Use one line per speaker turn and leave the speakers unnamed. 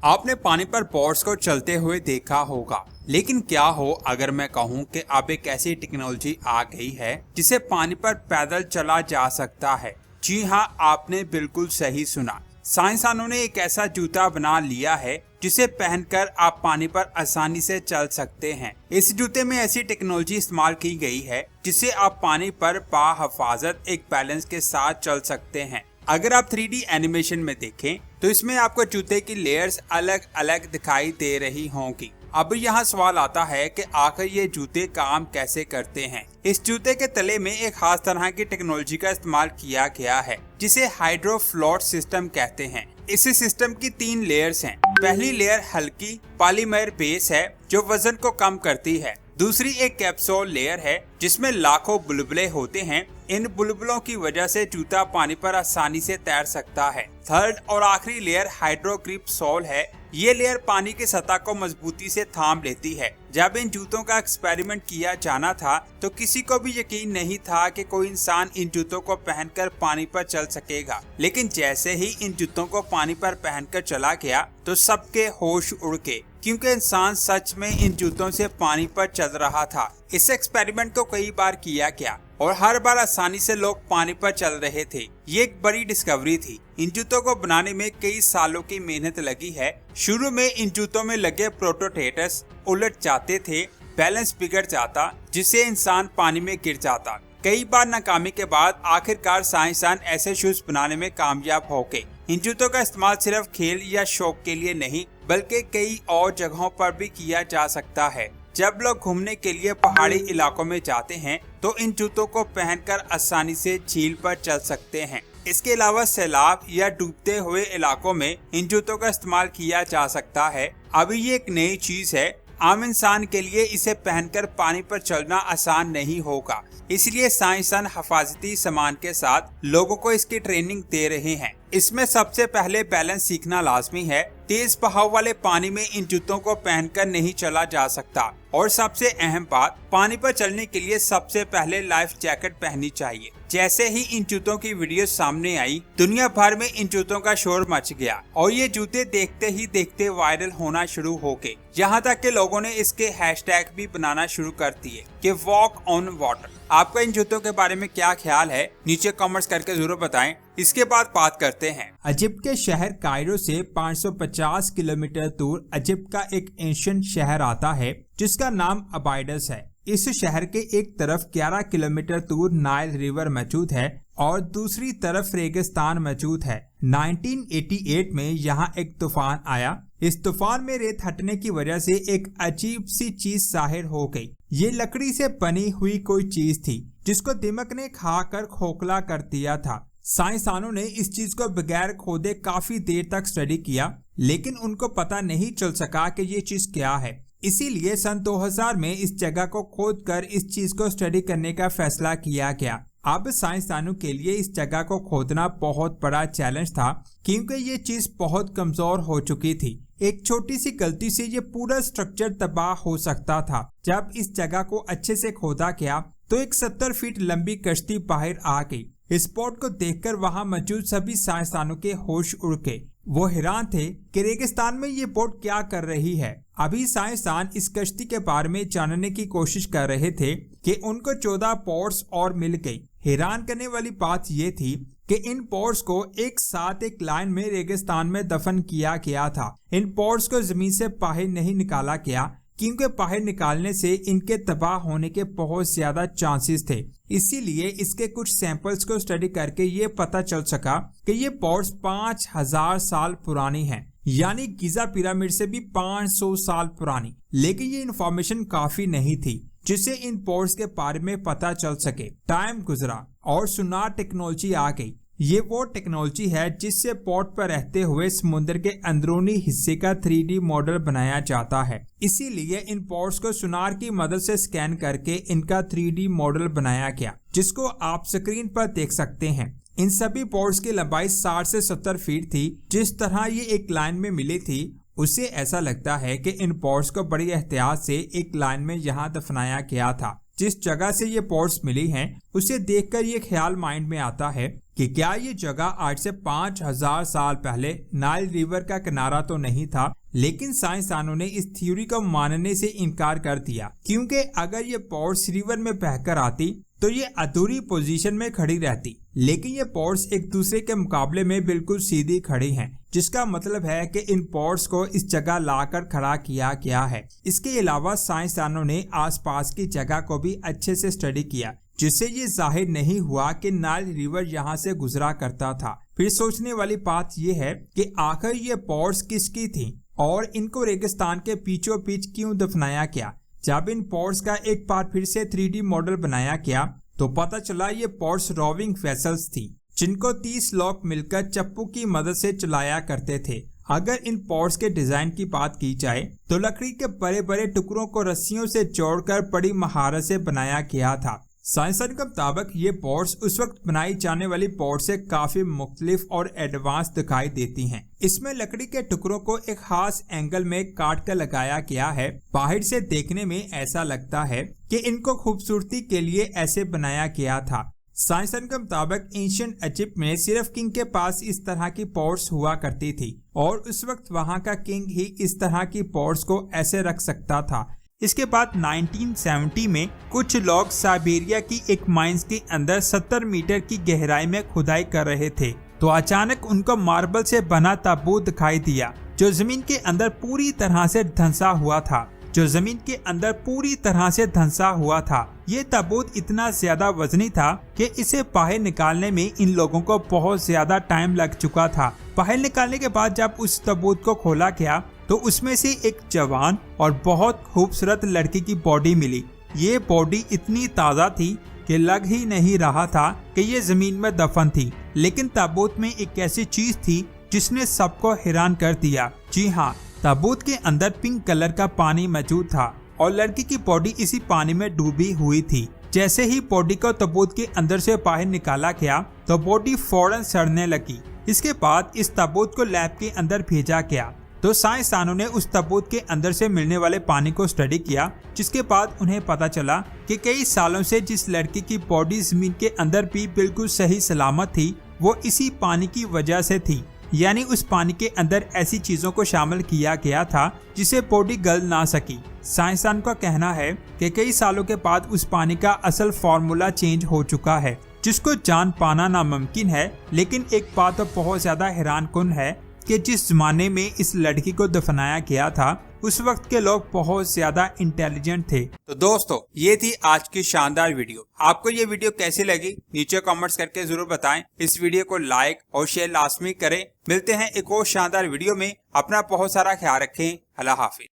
आपने पानी पर बोट्स को चलते हुए देखा होगा, लेकिन क्या हो अगर मैं कहूं कि अब एक ऐसी टेक्नोलॉजी आ गई है जिसे पानी पर पैदल चला जा सकता है। जी हां, आपने बिल्कुल सही सुना। साइंसदानों ने एक ऐसा जूता बना लिया है जिसे पहनकर आप पानी पर आसानी से चल सकते हैं। इस जूते में ऐसी टेक्नोलॉजी इस्तेमाल की गई है जिससे आप पानी पर बाहिफाजत एक बैलेंस के साथ चल सकते हैं। अगर आप 3D एनिमेशन में देखें तो इसमें आपको जूते की लेयर्स अलग अलग दिखाई दे रही होंगी। अब यहाँ सवाल आता है कि आखिर ये जूते काम कैसे करते हैं। इस जूते के तले में एक खास तरह की टेक्नोलॉजी का इस्तेमाल किया गया है जिसे हाइड्रोफ्लोट सिस्टम कहते हैं। इस सिस्टम की 3 लेयर्स हैं। पहली लेयर हल्की पॉलीमर बेस है जो वजन को कम करती है। दूसरी एक कैप्सूल लेयर है जिसमें लाखों बुलबुले होते हैं। इन बुलबुलों की वजह से जूता पानी पर आसानी से तैर सकता है। थर्ड और आखिरी लेयर हाइड्रोग्रिप सोल है। ये लेयर पानी की सतह को मजबूती से थाम लेती है। जब इन जूतों का एक्सपेरिमेंट किया जाना था तो किसी को भी यकीन नहीं था कि कोई इंसान इन जूतों को पहनकर पानी पर चल सकेगा, लेकिन जैसे ही इन जूतों को पानी पर पहनकर चला गया तो सबके होश उड़ गए, क्योंकि इंसान सच में इन जूतों से पानी पर चल रहा था। इस एक्सपेरिमेंट को कई बार किया गया और हर बार आसानी से लोग पानी पर चल रहे थे। ये एक बड़ी डिस्कवरी थी। इन जूतों को बनाने में कई सालों की मेहनत लगी है। शुरू में इन जूतों में लगे प्रोटोटेटस उलट जाते थे, बैलेंस बिगड़ जाता जिससे इंसान पानी में गिर जाता। कई बार नाकामी के बाद आखिरकार साइंसदान ऐसे शूज बनाने में कामयाब हो गए। इन जूतों का इस्तेमाल सिर्फ खेल या शौक के लिए नहीं बल्कि कई और जगहों पर भी किया जा सकता है। जब लोग घूमने के लिए पहाड़ी इलाकों में जाते हैं तो इन जूतों को पहनकर आसानी से झील पर चल सकते हैं। इसके अलावा सैलाब या डूबते हुए इलाकों में इन जूतों का इस्तेमाल किया जा सकता है। अभी ये एक नई चीज है। आम इंसान के लिए इसे पहनकर पानी पर चलना आसान नहीं होगा, इसलिए साइंसदान हिफाजती सामान के साथ लोगों को इसकी ट्रेनिंग दे रहे हैं। इसमें सबसे पहले बैलेंस सीखना लाजमी है। तेज बहाव वाले पानी में इन जूतों को पहनकर नहीं चला जा सकता और सबसे अहम बात, पानी पर चलने के लिए सबसे पहले लाइफ जैकेट पहननी चाहिए। जैसे ही इन जूतों की वीडियो सामने आई, दुनिया भर में इन जूतों का शोर मच गया और ये जूते देखते ही देखते वायरल होना शुरू हो गए। यहाँ तक कि लोगों ने इसके हैशटैग भी बनाना शुरू कर दिए कि वॉक ऑन वाटर। आपका इन जूतों के बारे में क्या ख्याल है, नीचे कमेंट्स करके जरूर बताएं। इसके बाद बात करते हैं इजिप्ट के शहर कायरो से 550 किलोमीटर दूर इजिप्ट का एक एंशिएंट शहर आता है जिसका नाम अबाइडस है। इस शहर के एक तरफ 11 किलोमीटर दूर नाइल रिवर मौजूद है और दूसरी तरफ रेगिस्तान मौजूद है। 1988 में यहाँ एक तूफान आया। इस तूफान में रेत हटने की वजह से एक अजीब सी चीज जाहिर हो गई। ये लकड़ी से बनी हुई कोई चीज थी जिसको दिमक ने खाकर खोखला कर दिया था। साइंसदानों ने इस चीज को बगैर खोदे काफी देर तक स्टडी किया, लेकिन उनको पता नहीं चल सका कि ये चीज क्या है। इसीलिए सन 2000 में इस जगह को खोदकर इस चीज को स्टडी करने का फैसला किया गया। अब साइंसदानों के लिए इस जगह को खोदना बहुत बड़ा चैलेंज था, क्योंकि ये चीज बहुत कमजोर हो चुकी थी। एक छोटी सी गलती से ये पूरा स्ट्रक्चर तबाह हो सकता था। जब इस जगह को अच्छे से खोदा गया तो एक 70 फीट लंबी कश्ती बाहर आ गई। इस बोट को देखकर वहां मौजूद सभी साइंसदानों के होश उड़ गए। वो हैरान थे कि रेगिस्तान में ये बोट क्या कर रही है। अभी साइंसदान इस कश्ती के बारे में जानने की कोशिश कर रहे थे कि उनको 14 पोर्ट्स और मिल गई। हैरान करने वाली बात ये थी कि इन पोर्ट्स को एक साथ एक लाइन में रेगिस्तान में दफन किया गया था। इन पोर्ट्स को जमीन से बाहर नहीं निकाला गया, क्योंकि बाहर निकालने से इनके तबाह होने के बहुत ज्यादा चांसेस थे। इसीलिए इसके कुछ सैंपल्स को स्टडी करके ये पता चल सका कि ये पोर्ट्स 5000 साल पुरानी हैं, यानी गिजा पिरामिड से भी 500 साल पुरानी। लेकिन ये इंफॉर्मेशन काफी नहीं थी जिससे इन पोर्ट्स के बारे में पता चल सके। टाइम गुजरा और सोनार टेक्नोलॉजी आ गई। ये वो टेक्नोलॉजी है जिससे पोर्ट पर रहते हुए समुद्र के अंदरूनी हिस्से का 3D मॉडल बनाया जाता है। इसीलिए इन पोर्ट्स को सोनार की मदद से स्कैन करके इनका 3D मॉडल बनाया गया, जिसको आप स्क्रीन पर देख सकते हैं। इन सभी पोर्ट्स की लंबाई 60 से 70 फीट थी। जिस तरह ये एक लाइन में मिली थी उससे ऐसा लगता है कि इन पोर्ट्स को बड़ी एहतियात से एक लाइन में यहाँ दफनाया गया था। जिस जगह से ये पोर्ट्स मिली हैं उसे देखकर ये ख्याल माइंड में आता है
कि क्या ये जगह आज से 5000 साल पहले नाइल रिवर का किनारा तो नहीं था, लेकिन साइंसदानों ने इस थ्योरी को मानने से इनकार कर दिया, क्योंकि अगर ये पॉर्ड्स रिवर में बहकर आती तो ये अधूरी पोजीशन में खड़ी रहती, लेकिन ये पॉर्ड्स एक दूसरे के मुकाबले में बिल्कुल सीधी खड़ी हैं, जिसका मतलब है कि इन पॉर्ड्स को इस जगह लाकर खड़ा किया गया है। इसके अलावा साइंसदानों ने आसपास की जगह को भी अच्छे से स्टडी किया, जिससे ये जाहिर नहीं हुआ कि नाइल रिवर यहाँ से गुजरा करता था। फिर सोचने वाली बात यह है कि आखिर ये पॉर्ड्स किसकी थी और इनको रेगिस्तान के बीचों बीच क्यों दफनाया गया। जब इन पॉर्ड्स का एक बार फिर से 3D मॉडल बनाया गया तो पता चला ये पॉर्ड्स रोविंग वेसल्स थी, जिनको 30 लोग मिलकर चप्पू की मदद से चलाया करते थे। अगर इन पॉर्ड्स के डिजाइन की बात की जाए तो लकड़ी के बड़े बड़े टुकड़ों को रस्सियों से जोड़कर बड़ी महारत से बनाया गया था। साइंसदानों के मुताबिक ये पॉर्ड्स उस वक्त बनाई जाने वाली पॉर्ड से काफी मुख्तलिफ और एडवांस दिखाई देती हैं। इसमें लकड़ी के टुकड़ों को एक खास एंगल में काट कर लगाया गया है। बाहर से देखने में ऐसा लगता है कि इनको खूबसूरती के लिए ऐसे बनाया गया था। साइंसदान के मुताबिक एंशिएंट इजिप्ट में सिर्फ किंग के पास इस तरह की पॉर्ड्स हुआ करती थी और उस वक्त वहाँ का किंग ही इस तरह की पॉर्ड्स को ऐसे रख सकता था। इसके बाद 1970 में कुछ लोग साइबेरिया की एक माइंस के अंदर 70 मीटर की गहराई में खुदाई कर रहे थे, तो अचानक उनको मार्बल से बना ताबूत दिखाई दिया जो जमीन के अंदर पूरी तरह से धंसा हुआ था। ये ताबूत इतना ज्यादा वजनी था कि इसे बाहर निकालने में इन लोगों को बहुत ज्यादा टाइम लग चुका था। बाहर निकालने के बाद जब उस ताबूत को खोला गया तो उसमें से एक जवान और बहुत खूबसूरत लड़की की बॉडी मिली। ये बॉडी इतनी ताज़ा थी कि लग ही नहीं रहा था कि ये जमीन में दफन थी, लेकिन ताबूत में एक ऐसी चीज थी जिसने सबको हैरान कर दिया। जी हाँ, ताबूत के अंदर पिंक कलर का पानी मौजूद था और लड़की की बॉडी इसी पानी में डूबी हुई थी। जैसे ही बॉडी को ताबूत के अंदर से बाहर निकाला गया तो बॉडी फौरन सड़ने लगी। इसके बाद इस ताबूत को लैब के अंदर भेजा गया तो साइंसदानों ने उस ताबूत के अंदर से मिलने वाले पानी को स्टडी किया, जिसके बाद उन्हें पता चला कि कई सालों से जिस लड़की की बॉडी जमीन के अंदर भी बिल्कुल सही सलामत थी वो इसी पानी की वजह से थी। यानी उस पानी के अंदर ऐसी चीजों को शामिल किया गया था जिसे बॉडी गल ना सकी। साइंसदान का कहना है कि कई सालों के बाद उस पानी का असल फार्मूला चेंज हो चुका है, जिसको जान पाना नामुमकिन है। लेकिन एक बात तो बहुत ज्यादा हैरानकुन है कि जिस जमाने में इस लड़की को दफनाया गया था उस वक्त के लोग बहुत ज्यादा इंटेलिजेंट थे।
तो दोस्तों, ये थी आज की शानदार वीडियो। आपको ये वीडियो कैसी लगी नीचे कमेंट्स करके जरूर बताएं। इस वीडियो को लाइक और शेयर लाजमी करें। मिलते हैं एक और शानदार वीडियो में। अपना बहुत सारा ख्याल रखें। अल्लाह हाफिज।